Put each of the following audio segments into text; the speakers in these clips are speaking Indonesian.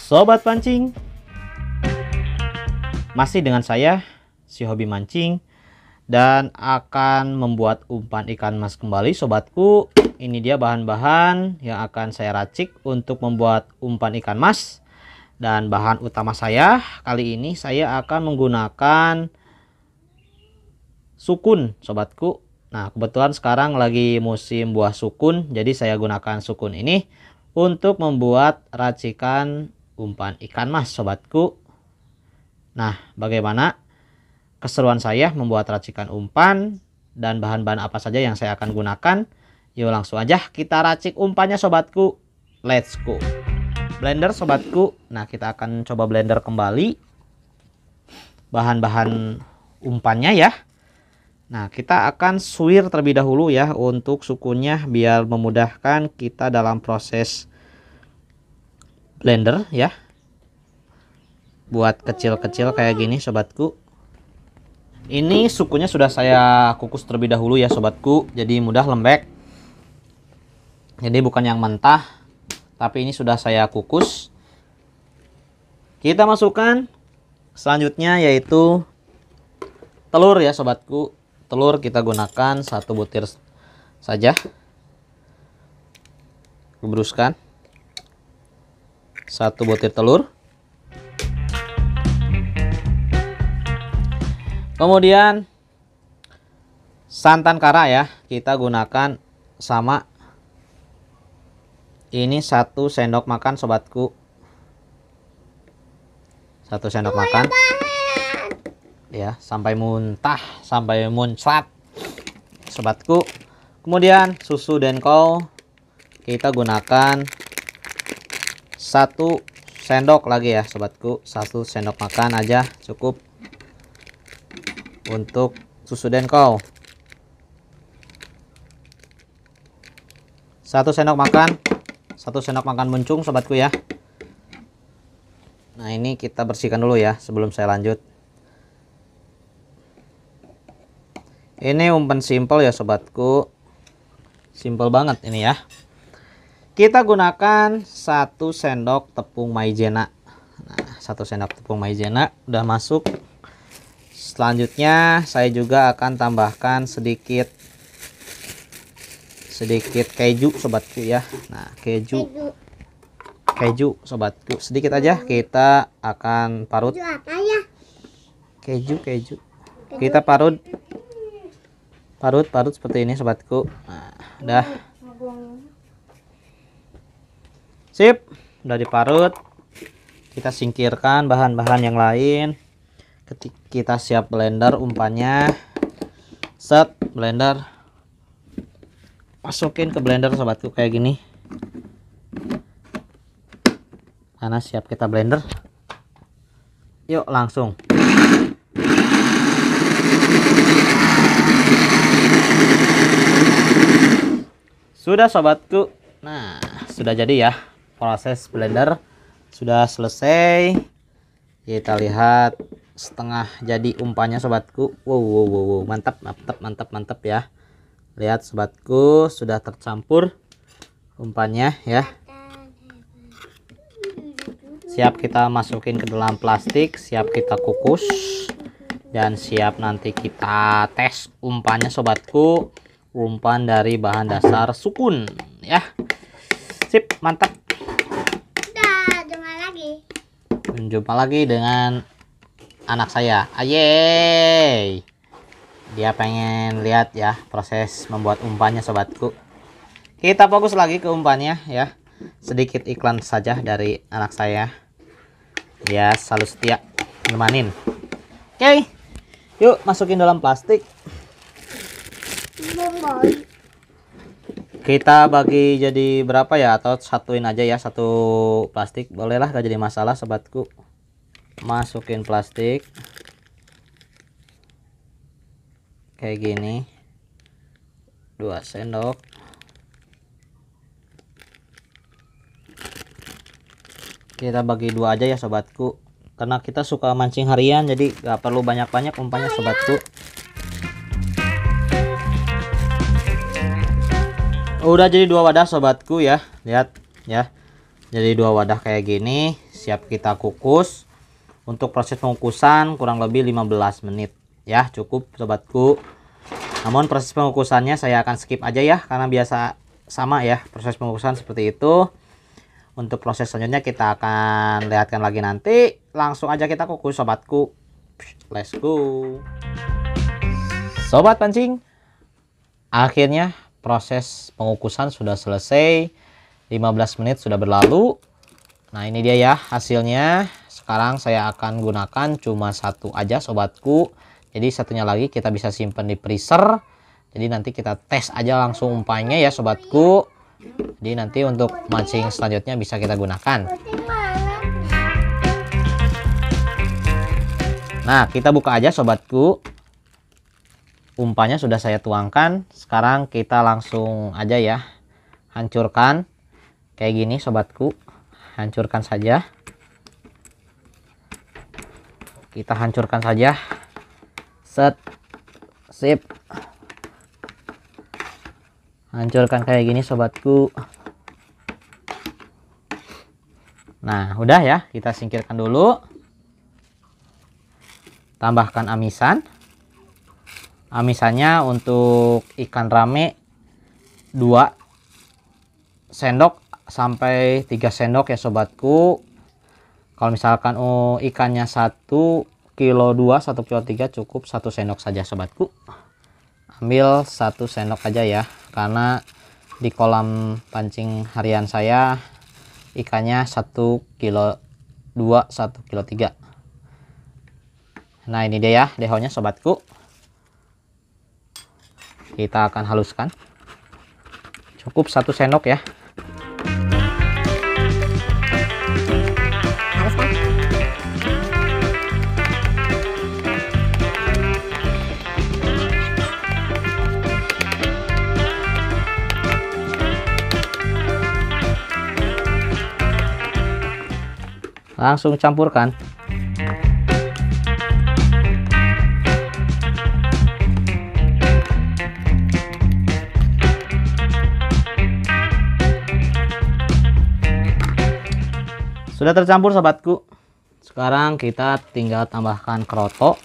Sobat pancing, masih dengan saya si hobi mancing dan akan membuat umpan ikan mas kembali sobatku. Ini dia bahan-bahan yang akan saya racik untuk membuat umpan ikan mas. Dan bahan utama saya kali ini saya akan menggunakan sukun sobatku. Nah, kebetulan sekarang lagi musim buah sukun, jadi saya gunakan sukun ini untuk membuat racikan umpan ikan mas sobatku. Nah, bagaimana keseruan saya membuat racikan umpan dan bahan-bahan apa saja yang saya akan gunakan? Yuk langsung aja kita racik umpannya sobatku. Let's go. Blender sobatku. Nah, kita akan coba blender kembali bahan-bahan umpannya ya. Nah, kita akan suwir terlebih dahulu ya untuk sukunnya biar memudahkan kita dalam proses blender ya. Buat kecil-kecil kayak gini sobatku. Ini sukunya sudah saya kukus terlebih dahulu ya sobatku, jadi mudah lembek. Jadi bukan yang mentah, tapi ini sudah saya kukus. Kita masukkan selanjutnya yaitu telur ya sobatku. Telur kita gunakan 1 butir saja. Kubruskan 1 butir telur. Kemudian santan kara ya, kita gunakan sama. Ini 1 sendok makan sobatku. 1 sendok makan. Ya, sampai muntah, sampai muncrat sobatku. Kemudian susu denko kita gunakan 1 sendok lagi ya sobatku. 1 sendok makan aja cukup untuk susu denko. 1 sendok makan, 1 sendok makan muncung sobatku ya. Nah, ini kita bersihkan dulu ya sebelum saya lanjut. Ini umpan simple ya sobatku. Simple banget ini ya. Kita gunakan 1 sendok tepung maizena. Nah, 1 sendok tepung maizena udah masuk. Selanjutnya saya juga akan tambahkan sedikit keju sobatku ya. Nah, keju sobatku sedikit aja kita akan parut. Keju kita parut seperti ini sobatku. Nah, udah sip, udah diparut. Kita singkirkan bahan-bahan yang lain. Kita siap blender umpannya. Set, blender. Masukin ke blender sobatku kayak gini. Karena siap kita blender. Yuk langsung. Sudah sobatku. Nah, sudah jadi ya. Proses blender sudah selesai. Kita lihat setengah jadi umpannya sobatku. Wow, mantap ya. Lihat sobatku, sudah tercampur umpannya ya. Siap kita masukin ke dalam plastik, siap kita kukus dan siap nanti kita tes umpannya sobatku. Umpan dari bahan dasar sukun ya. Sip, mantap. Jumpa lagi dengan anak saya. Ayey. Dia pengen lihat ya proses membuat umpannya sobatku. Kita fokus lagi ke umpannya ya. Sedikit iklan saja dari anak saya. Dia selalu setia nemanin. Oke. Yuk masukin dalam plastik. Kita bagi jadi berapa ya, atau satuin aja ya, 1 plastik bolehlah, gak jadi masalah sobatku. Masukin plastik kayak gini, 2 sendok. Kita bagi 2 aja ya sobatku, karena kita suka mancing harian, jadi gak perlu banyak-banyak umpannya sobatku. Udah jadi 2 wadah sobatku ya. Lihat ya. Jadi 2 wadah kayak gini. siap kita kukus. Untuk proses pengukusan kurang lebih 15 menit ya, cukup sobatku. Namun proses pengukusannya saya akan skip aja ya, karena biasa sama ya proses pengukusan seperti itu. Untuk proses selanjutnya kita akan lihatkan lagi nanti. Langsung aja kita kukus sobatku. Let's go. Sobat pancing, akhirnya proses pengukusan sudah selesai. 15 menit sudah berlalu. Nah ini dia ya hasilnya. Sekarang saya akan gunakan cuma satu aja sobatku. Jadi satunya lagi kita bisa simpan di freezer. Jadi nanti kita tes aja langsung umpannya ya sobatku. Jadi nanti untuk mancing selanjutnya bisa kita gunakan. Nah kita buka aja sobatku. Umpannya sudah saya tuangkan. Sekarang kita langsung aja ya hancurkan. Kayak gini sobatku. Hancurkan saja. Kita hancurkan saja. Set. Sip. Hancurkan kayak gini sobatku. Nah udah ya, kita singkirkan dulu. Tambahkan amisan. Amisannya untuk ikan rame 2 sendok sampai 3 sendok ya sobatku. Kalau misalkan ikannya 1 kilo 2, 1 kilo 3 cukup 1 sendok saja sobatku. Ambil 1 sendok aja ya, karena di kolam pancing harian saya ikannya 1 kilo 2, 1 kilo 3. Nah ini dia ya dehonya sobatku. Kita akan haluskan. Cukup 1 sendok ya. Langsung campurkan. Sudah tercampur sobatku. Sekarang kita tinggal tambahkan keroto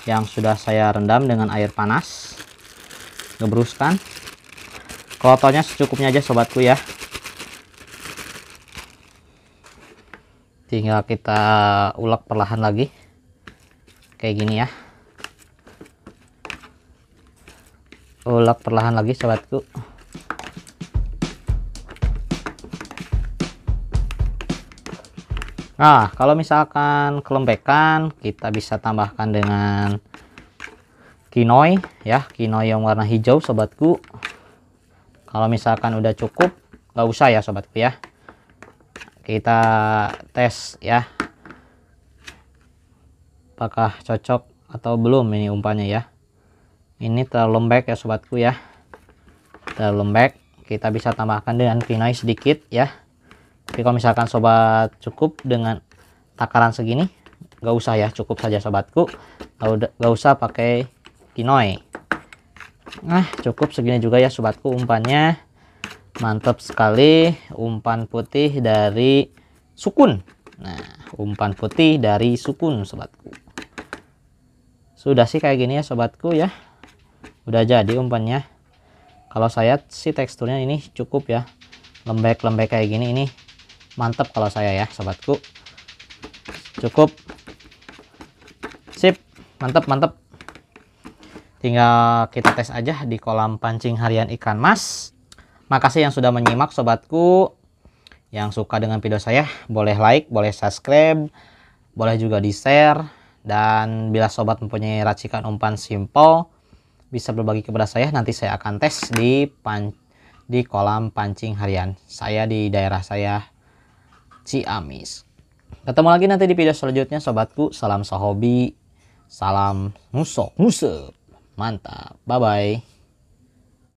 yang sudah saya rendam dengan air panas. Gebruskan. Kerotonya secukupnya aja sobatku ya. Tinggal kita ulek perlahan lagi. Kayak gini ya. Ulek perlahan lagi sobatku. Nah, kalau misalkan kelembekan, kita bisa tambahkan dengan kinoi ya, kinoi yang warna hijau sobatku. Kalau misalkan udah cukup, nggak usah ya sobatku ya. Kita tes ya, apakah cocok atau belum ini umpannya ya. Ini terlalu lembek ya sobatku ya, terlalu lembek. Kita bisa tambahkan dengan kinoi sedikit ya. Tapi kalau misalkan sobat cukup dengan takaran segini, nggak usah ya, cukup saja sobatku. Nggak usah pakai kinoi. Nah cukup segini juga ya sobatku umpannya. Mantap sekali, umpan putih dari sukun. Nah umpan putih dari sukun sobatku. Sudah sih kayak gini ya sobatku ya. Udah jadi umpannya. Kalau saya sih teksturnya ini cukup ya, lembek-lembek kayak gini, ini mantap kalau saya ya sobatku. Cukup. Sip, mantap. Tinggal kita tes aja di kolam pancing harian ikan mas. Makasih yang sudah menyimak sobatku. Yang suka dengan video saya boleh like, boleh subscribe, boleh juga di share. Dan bila sobat mempunyai racikan umpan simple, bisa berbagi kepada saya. Nanti saya akan tes di kolam pancing harian saya di daerah saya Ciamis. Ketemu lagi nanti di video selanjutnya sobatku. Salam sehobi, salam musok musep, mantap, bye bye.